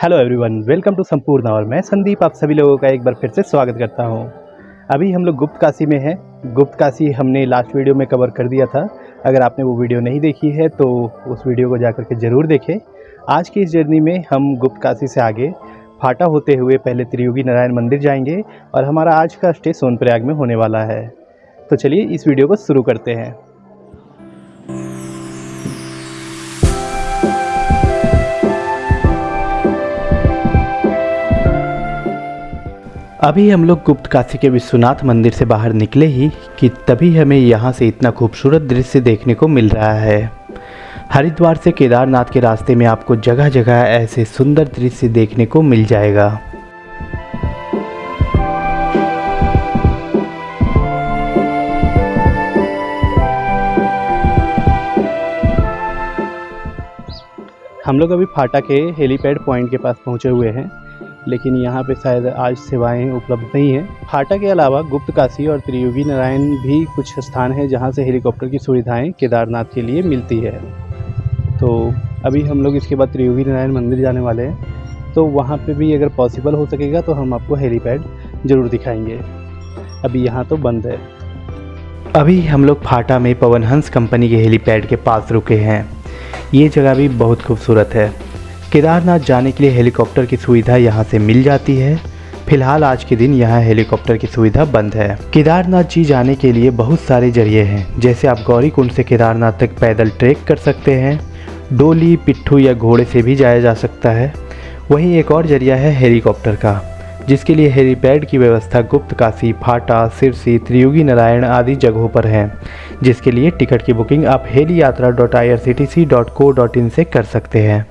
Hello everyone, welcome to संपूर्ण और मैं संदीप आप सभी लोगों का एक बार फिर से स्वागत करता हूं। अभी हम लोग गुप्त काशी में हैं। गुप्त काशी हमने लास्ट वीडियो में कवर कर दिया था। अगर आपने वो वीडियो नहीं देखी है तो उस वीडियो को जाकर के ज़रूर देखें। आज की इस जर्नी में हम गुप्त काशी से आगे फाटा होते हुए पहले त्रियोगी नारायण मंदिर जाएंगे और हमारा आज का स्टे सोनप्रयाग में होने वाला है। तो चलिए इस वीडियो को शुरू करते हैं। अभी हम लोग गुप्त काशी के विश्वनाथ मंदिर से बाहर निकले ही कि तभी हमें यहाँ से इतना खूबसूरत दृश्य देखने को मिल रहा है। हरिद्वार से केदारनाथ के रास्ते में आपको जगह जगह ऐसे सुंदर दृश्य देखने को मिल जाएगा। हम लोग अभी फाटा के हेलीपैड पॉइंट के पास पहुँचे हुए हैं, लेकिन यहाँ पे शायद आज सेवाएं उपलब्ध नहीं हैं। फाटा के अलावा गुप्त काशी और त्रियोगी नारायण भी कुछ स्थान हैं जहाँ से हेलीकॉप्टर की सुविधाएं केदारनाथ के लिए मिलती है। तो अभी हम लोग इसके बाद त्रियोगी नारायण मंदिर जाने वाले हैं, तो वहाँ पे भी अगर पॉसिबल हो सकेगा तो हम आपको हेलीपैड ज़रूर दिखाएंगे। अभी यहाँ तो बंद है। अभी हम लोग फाटा में पवनहंस कंपनी के हेलीपैड के पास रुके हैं। ये जगह भी बहुत खूबसूरत है। केदारनाथ जाने के लिए हेलीकॉप्टर की सुविधा यहाँ से मिल जाती है। फिलहाल आज के दिन यहाँ हेलीकॉप्टर की सुविधा बंद है। केदारनाथ जी जाने के लिए बहुत सारे जरिए हैं, जैसे आप गौरीकुंड से केदारनाथ तक पैदल ट्रैक कर सकते हैं, डोली, पिट्ठू या घोड़े से भी जाया जा सकता है। वहीं एक और जरिया है हेलीकॉप्टर का, जिसके लिए हेलीपैड की व्यवस्था गुप्त काशी, फाटा, सिरसी, त्रियोगी नारायण आदि जगहों पर है, जिसके लिए टिकट की बुकिंग आप heliyaatra.irctc.co.in से कर सकते हैं।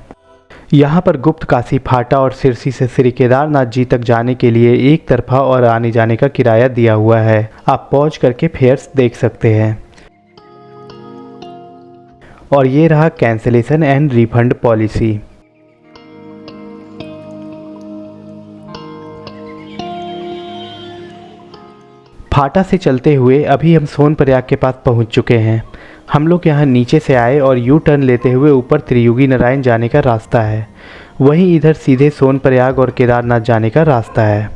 यहाँ पर गुप्त काशी, फाटा और सिरसी से श्री केदारनाथ जी तक जाने के लिए एक तरफा और आने जाने का किराया दिया हुआ है। आप पॉज करके फेयर्स देख सकते हैं। और ये रहा कैंसिलेशन एंड रिफंड पॉलिसी। फाटा से चलते हुए अभी हम सोनप्रयाग के पास पहुँच चुके हैं। हम लोग यहाँ नीचे से आए और यू टर्न लेते हुए ऊपर त्रियोगी नारायण जाने का रास्ता है। वहीं इधर सीधे सोनप्रयाग और केदारनाथ जाने का रास्ता है।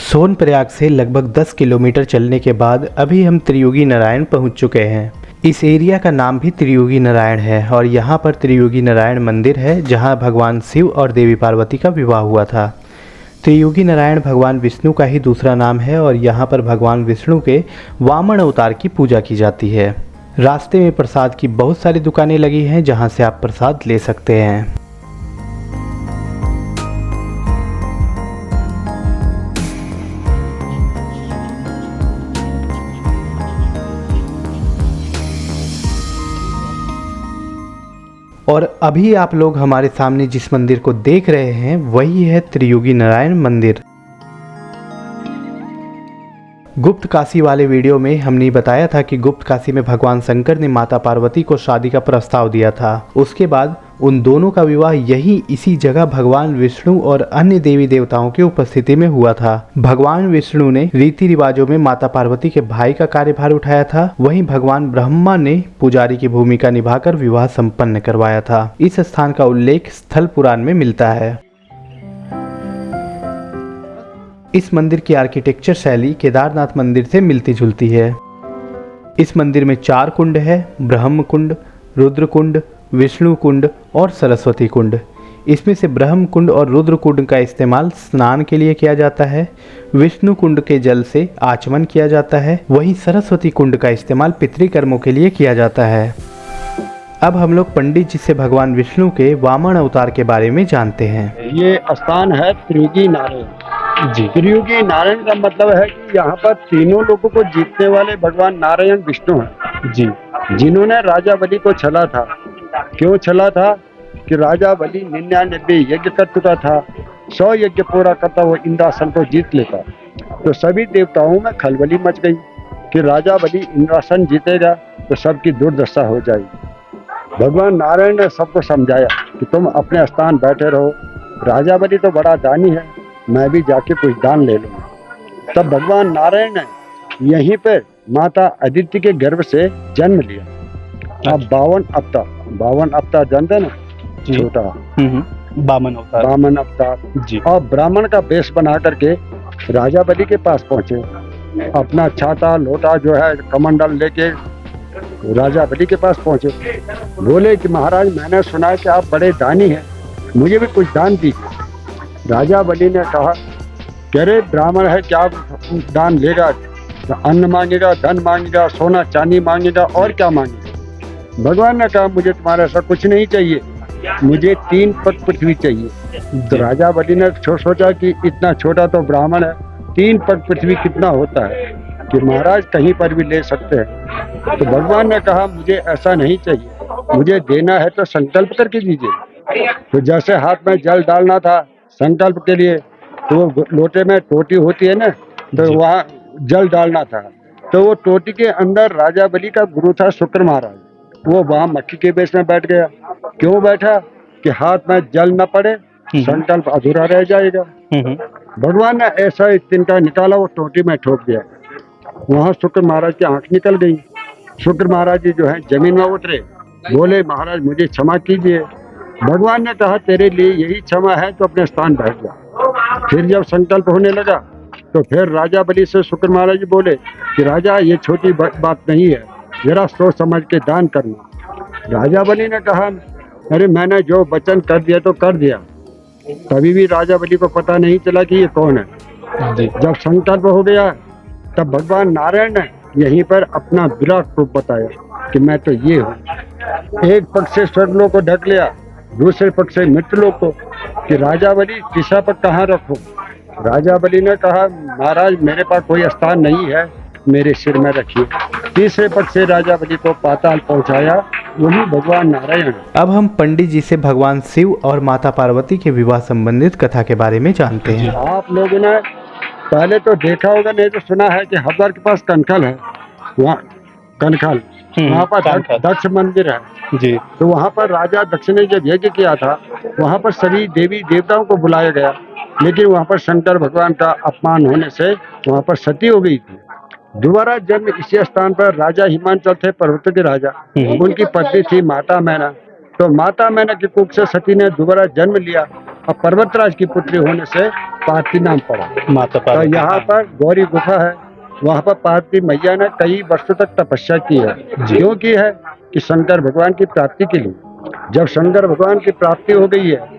सोनप्रयाग से लगभग 10 किलोमीटर चलने के बाद अभी हम त्रियोगी नारायण पहुँच चुके हैं। इस एरिया का नाम भी त्रियोगी नारायण है और यहाँ पर त्रियोगी नारायण मंदिर है, जहाँ भगवान शिव और देवी पार्वती का विवाह हुआ था। त्रियोगी नारायण भगवान विष्णु का ही दूसरा नाम है और यहाँ पर भगवान विष्णु के वामन अवतार की पूजा की जाती है। रास्ते में प्रसाद की बहुत सारी दुकानें लगी हैं, जहाँ से आप प्रसाद ले सकते हैं। और अभी आप लोग हमारे सामने जिस मंदिर को देख रहे हैं वही है त्रियोगी नारायण मंदिर। गुप्त काशी वाले वीडियो में हमने बताया था कि गुप्त काशी में भगवान शंकर ने माता पार्वती को शादी का प्रस्ताव दिया था। उसके बाद उन दोनों का विवाह यही इसी जगह भगवान विष्णु और अन्य देवी देवताओं की उपस्थिति में हुआ था। भगवान विष्णु ने रीति रिवाजों में माता पार्वती के भाई का कार्यभार उठाया था, वहीं भगवान ब्रह्मा ने पुजारी की भूमिका निभाकर विवाह संपन्न करवाया था। इस स्थान का उल्लेख स्थल पुराण में मिलता है। इस मंदिर की आर्किटेक्चर शैली केदारनाथ मंदिर से मिलती जुलती है। इस मंदिर में 4 कुंड है: ब्रह्म कुंड, रुद्र कुंड, विष्णु कुंड और सरस्वती कुंड। इसमें से ब्रह्म कुंड और रुद्र कुंड का इस्तेमाल स्नान के लिए किया जाता है। विष्णु कुंड के जल से आचमन किया जाता है। वहीं सरस्वती कुंड का इस्तेमाल पितृकर्मों के लिए किया जाता है। अब हम लोग पंडित जी से भगवान विष्णु के वामन अवतार के बारे में जानते हैं। ये स्थान है त्रियोगी नारायण जी। त्रियोगी नारायण का मतलब है कि यहाँ पर तीनों लोगों को जीतने वाले भगवान नारायण विष्णु हैं जी, जिन्होंने राजा बलि को छला था। क्यों छला था? कि राजा बलि 99 यज्ञ कर चुका था, 100 यज्ञ पूरा करता वो इंद्रासन को जीत लेता। तो सभी देवताओं में खलबली मच गई कि राजा बलि इंद्रासन जीतेगा तो सबकी दुर्दशा हो जाएगी। भगवान नारायण ने सबको समझाया कि तुम अपने स्थान बैठे रहो, राजा बलि तो बड़ा दानी है, मैं भी जाके कुछ दान ले लूँगा। तब भगवान नारायण ने यहीं पर माता अदिति के गर्भ से जन्म लिया। अब 52 अवतार जानते ना, छोटा बामन अवतार। वामन अवतार जी और ब्राह्मण का वेश बना करके राजा बलि के पास पहुंचे। अपना छाता लोटा जो है कमंडल लेके राजा बलि के पास पहुंचे। बोले कि महाराज मैंने सुना है कि आप बड़े दानी हैं, मुझे भी कुछ दान दीजिए। राजा बलि ने कहा कि अरे ब्राह्मण है, क्या दान लेगा? अन्न मांगेगा, धन मांगेगा, सोना चांदी मांगेगा और क्या मांगेगा? भगवान ने कहा मुझे तुम्हारा ऐसा कुछ नहीं चाहिए, मुझे 3 पग पृथ्वी चाहिए। तो राजा बलि ने सोचा कि इतना छोटा तो ब्राह्मण है, 3 पग पृथ्वी कितना होता है कि महाराज कहीं पर भी ले सकते हैं। तो भगवान ने कहा मुझे ऐसा नहीं चाहिए, मुझे देना है तो संकल्प करके दीजिए। तो जैसे हाथ में जल डालना था संकल्प के लिए, तो लोटे में टोटी होती है ना, तो वहाँ जल डालना था। तो वो टोटी के अंदर राजा बलि का गुरु था शुक्र महाराज, वो वहाँ मक्खी के बेस में बैठ गया। क्यों बैठा? कि हाथ में जल न पड़े, संकल्प अधूरा रह जाएगा। भगवान ने ऐसा ही तिनका निकाला, वो टोटी में ठोक दिया। वहाँ शुक्र महाराज की आंख निकल गई। शुक्र महाराज जी जो है जमीन में उतरे, बोले महाराज मुझे क्षमा कीजिए। भगवान ने कहा तेरे लिए यही क्षमा है, तो अपने स्थान बैठ जा। फिर जब संकल्प होने लगा तो फिर राजा बलि से शुक्र महाराज जी बोले कि राजा ये छोटी बात नहीं है, जरा सोच समझ के दान करना। राजा बलि ने कहा अरे मैंने जो वचन कर दिया तो कर दिया। तभी भी राजा बलि को पता नहीं चला कि ये कौन है। जब संकल्प हो गया तब भगवान नारायण ने यहीं पर अपना विराट रूप बताया कि मैं तो ये हूँ। एक पक्ष से स्वर्गलोक को ढक लिया, दूसरे पक्ष से मृत्युलोक को, कि राजा बलि दिशा पर कहाँ रखूं। राजा बलि ने कहा महाराज मेरे पास कोई स्थान नहीं है, मेरे सिर में रखिए। तीसरे पक्ष से राजा बलि को पाताल पहुंचाया, वही भगवान नारायण। अब हम पंडित जी से भगवान शिव और माता पार्वती के विवाह संबंधित कथा के बारे में जानते हैं। आप लोगों ने पहले तो देखा होगा, नहीं तो सुना है कि हरिद्वार के पास कनखल है, वहाँ कनखल वहाँ पर दक्ष मंदिर है जी। तो वहाँ पर राजा दक्ष ने जब यज्ञ किया था, वहाँ पर सभी देवी देवताओं को बुलाया गया, लेकिन वहाँ पर शंकर भगवान का अपमान होने से वहाँ पर सती हो गई थी। दोबारा जन्म इसी स्थान पर राजा हिमांचल थे, पर्वत के राजा, उनकी पत्नी थी माता मैना। तो माता मैना की कुख से सती ने दोबारा जन्म लिया और पर्वतराज की पुत्री होने से पार्वती नाम पड़ा माता। तो यहाँ पर गौरी गुफा है, वहाँ पर पार्वती मैया ने कई वर्षों तक तपस्या की है। क्यों की है? कि शंकर भगवान की प्राप्ति के लिए। जब शंकर भगवान की प्राप्ति हो गई है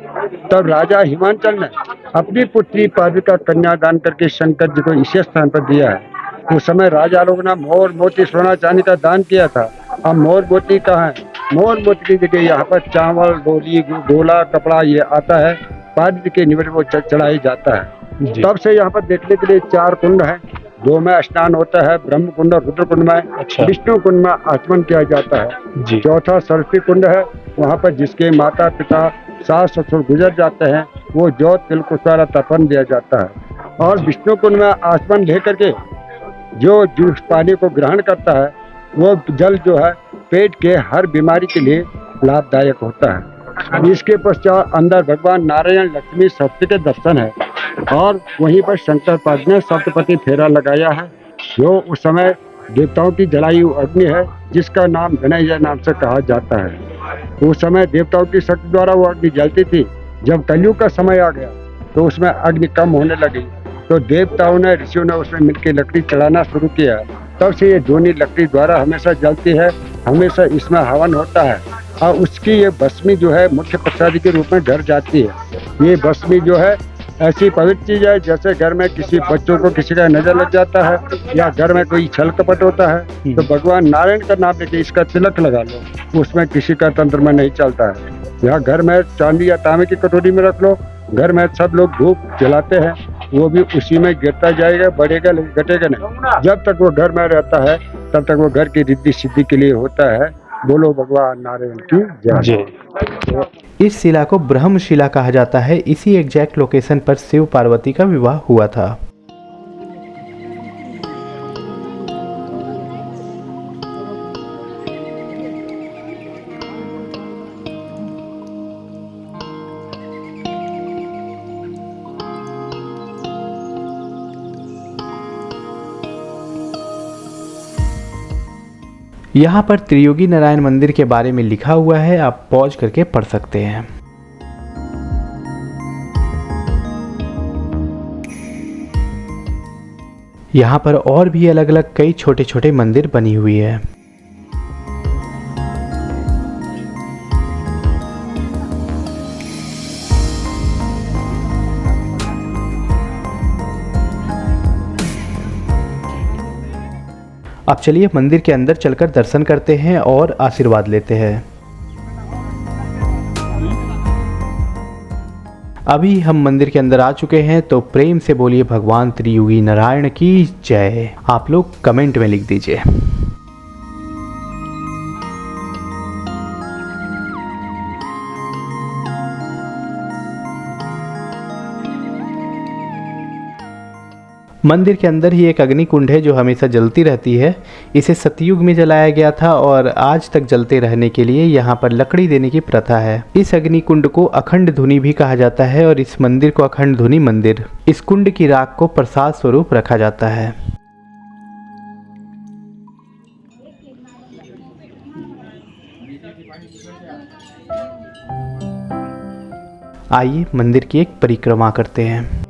तब राजा हिमांचल ने अपनी पुत्री पार्वती का कन्यादान करके शंकर जी को इसी स्थान पर दिया है। उस समय राजा लोग ने मोर मोती सोना चांदी का दान किया था। अब मोर मोती कहाँ है? मोर मोती की जगह यहाँ पर चावल डोली गोला कपड़ा ये आता है, पार्वती के निकट वो चढ़ाया जाता है। तब से यहाँ पर देखने के लिए 4 कुंड है, 2 में स्नान होता है, ब्रह्म कुंड और रुद्र कुंड में। विष्णु कुंड में आचमन किया जाता है। चौथा सरस्वती कुंड है, वहाँ पर जिसके माता पिता सास ससुर गुजर जाते हैं वो ज्योत तिल को सारा तर्पण दिया जाता है। और विष्णु कुंड में आचमन लेकर के जो जूस पानी को ग्रहण करता है वो जल जो है पेट के हर बीमारी के लिए लाभदायक होता है। इसके पश्चात अंदर भगवान नारायण लक्ष्मी सप्त के दर्शन है और वहीं पर शंकर पाद ने सप्तपति फेरा लगाया है, जो उस समय देवताओं की जलाई हुई अग्नि है जिसका नाम धनंजय नाम से कहा जाता है। उस समय देवताओं की शक्ति द्वारा वो अग्नि जलती थी। जब कलयुग का समय आ गया तो उसमें अग्नि कम होने लगी, तो देवताओं ने ऋषियों ने उसमें मिलकर लकड़ी चढ़ाना शुरू किया। तब से ये दोनों लकड़ी द्वारा हमेशा जलती है, हमेशा इसमें हवन होता है और उसकी ये भस्मी जो है मुख्य प्रसादी के रूप में घर जाती है। ये भस्मी जो है ऐसी पवित्र चीज है, जैसे घर में किसी बच्चों को किसी का नजर लग जाता है या घर में कोई छल कपट होता है तो भगवान नारायण का नाम लेके इसका तिलक लगा लो, उसमें किसी का तंत्र में नहीं चलता है। या घर में चांदी या तांबे की कटोरी में रख लो, घर में सब लोग धूप जलाते हैं, वो भी उसी में गिरता जाएगा, बढ़ेगा लेकिन घटेगा नहीं। जब तक वो घर में रहता है तब तक वो घर की रिद्धि सिद्धि के लिए होता है। बोलो भगवान नारायण की जय। इस शिला को ब्रह्मशिला कहा जाता है। इसी एग्जैक्ट लोकेशन पर शिव पार्वती का विवाह हुआ था। यहाँ पर त्रियोगी नारायण मंदिर के बारे में लिखा हुआ है, आप पॉज करके पढ़ सकते हैं। यहाँ पर और भी अलग अलग कई छोटे छोटे मंदिर बनी हुई है। अब चलिए मंदिर के अंदर चलकर दर्शन करते हैं और आशीर्वाद लेते हैं। अभी हम मंदिर के अंदर आ चुके हैं, तो प्रेम से बोलिए भगवान त्रियुगी नारायण की जय। आप लोग कमेंट में लिख दीजिए। मंदिर के अंदर ही एक अग्नि कुंड है जो हमेशा जलती रहती है। इसे सतयुग में जलाया गया था और आज तक जलते रहने के लिए यहाँ पर लकड़ी देने की प्रथा है। इस अग्नि कुंड को अखंड धुनी भी कहा जाता है और इस मंदिर को अखंड धुनी मंदिर। इस कुंड की राख को प्रसाद स्वरूप रखा जाता है। आइए मंदिर की एक परिक्रमा करते हैं।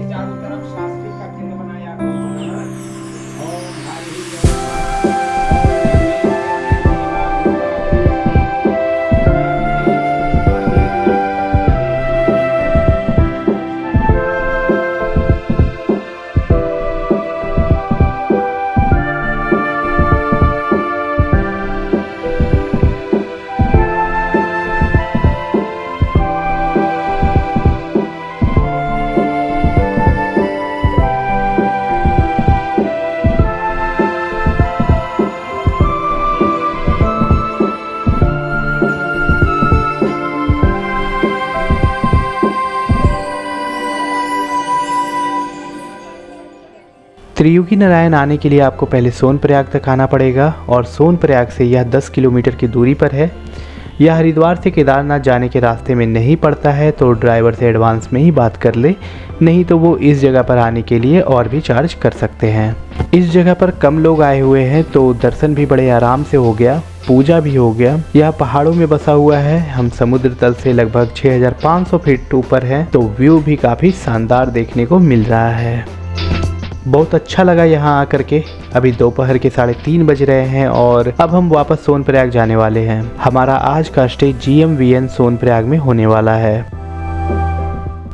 चारों तरफ शास्त्री का केंद्र बनाया त्रियुगी नारायण आने के लिए आपको पहले सोनप्रयाग तक आना पड़ेगा और सोनप्रयाग से यह 10 किलोमीटर की दूरी पर है। यह हरिद्वार से केदारनाथ जाने के रास्ते में नहीं पड़ता है, तो ड्राइवर से एडवांस में ही बात कर ले, नहीं तो वो इस जगह पर आने के लिए और भी चार्ज कर सकते हैं। इस जगह पर कम लोग आए हुए हैं तो दर्शन भी बड़े आराम से हो गया, पूजा भी हो गया। यह पहाड़ों में बसा हुआ है। हम समुद्र तल से लगभग 6500 फीट ऊपर हैं, तो व्यू भी काफ़ी शानदार देखने को मिल रहा है। बहुत अच्छा लगा यहाँ आकर के। अभी दोपहर के 3:30 बज रहे हैं और अब हम वापस सोनप्रयाग जाने वाले हैं। हमारा आज का स्टे GMVN सोनप्रयाग में होने वाला है।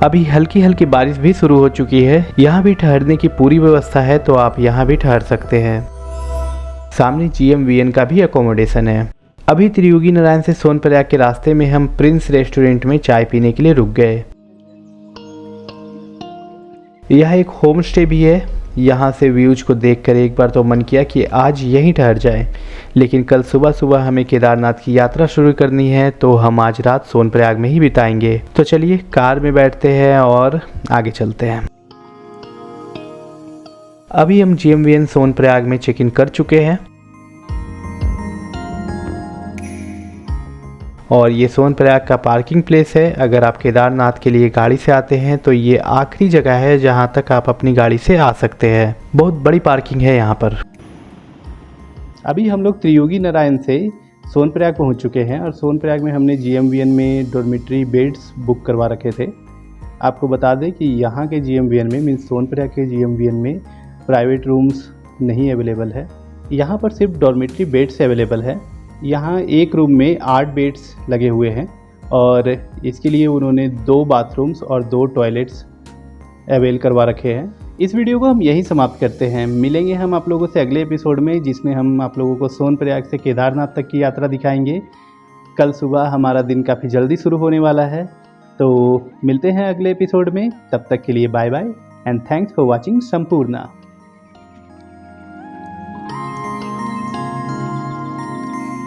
अभी हल्की हल्की बारिश भी शुरू हो चुकी है। यहाँ भी ठहरने की पूरी व्यवस्था है, तो आप यहाँ भी ठहर सकते हैं। सामने GMVN का भी अकोमोडेशन है। अभी त्रियुगी नारायण से सोनप्रयाग के रास्ते में हम प्रिंस रेस्टोरेंट में चाय पीने के लिए रुक गए। यह एक होम स्टे भी है। यहाँ से व्यूज को देखकर एक बार तो मन किया कि आज यहीं ठहर जाए, लेकिन कल सुबह सुबह हमें केदारनाथ की यात्रा शुरू करनी है, तो हम आज रात सोनप्रयाग में ही बिताएंगे। तो चलिए कार में बैठते हैं और आगे चलते हैं। अभी हम GMVN सोनप्रयाग में चेक इन कर चुके हैं और ये सोनप्रयाग का पार्किंग प्लेस है। अगर आप केदारनाथ के लिए गाड़ी से आते हैं तो ये आखिरी जगह है जहाँ तक आप अपनी गाड़ी से आ सकते हैं। बहुत बड़ी पार्किंग है यहाँ पर। अभी हम लोग त्रियुगी नारायण से सोनप्रयाग पहुँच चुके हैं और सोनप्रयाग में हमने GMVN में डॉर्मेट्री बेड्स बुक करवा रखे थे। आपको बता दें कि यहाँ के GMVN में मीन्स सोनप्रयाग के GMVN में प्राइवेट रूम्स नहीं अवेलेबल है। यहाँ पर सिर्फ डॉर्मेट्री बेड्स अवेलेबल है। यहाँ एक रूम में 8 बेड्स लगे हुए हैं और इसके लिए उन्होंने 2 बाथरूम्स और 2 टॉयलेट्स अवेल करवा रखे हैं। इस वीडियो को हम यहीं समाप्त करते हैं। मिलेंगे हम आप लोगों से अगले एपिसोड में, जिसमें हम आप लोगों को सोनप्रयाग से केदारनाथ तक की यात्रा दिखाएंगे। कल सुबह हमारा दिन काफ़ी जल्दी शुरू होने वाला है, तो मिलते हैं अगले एपिसोड में। तब तक के लिए bye bye and thanks for watching Sampurna.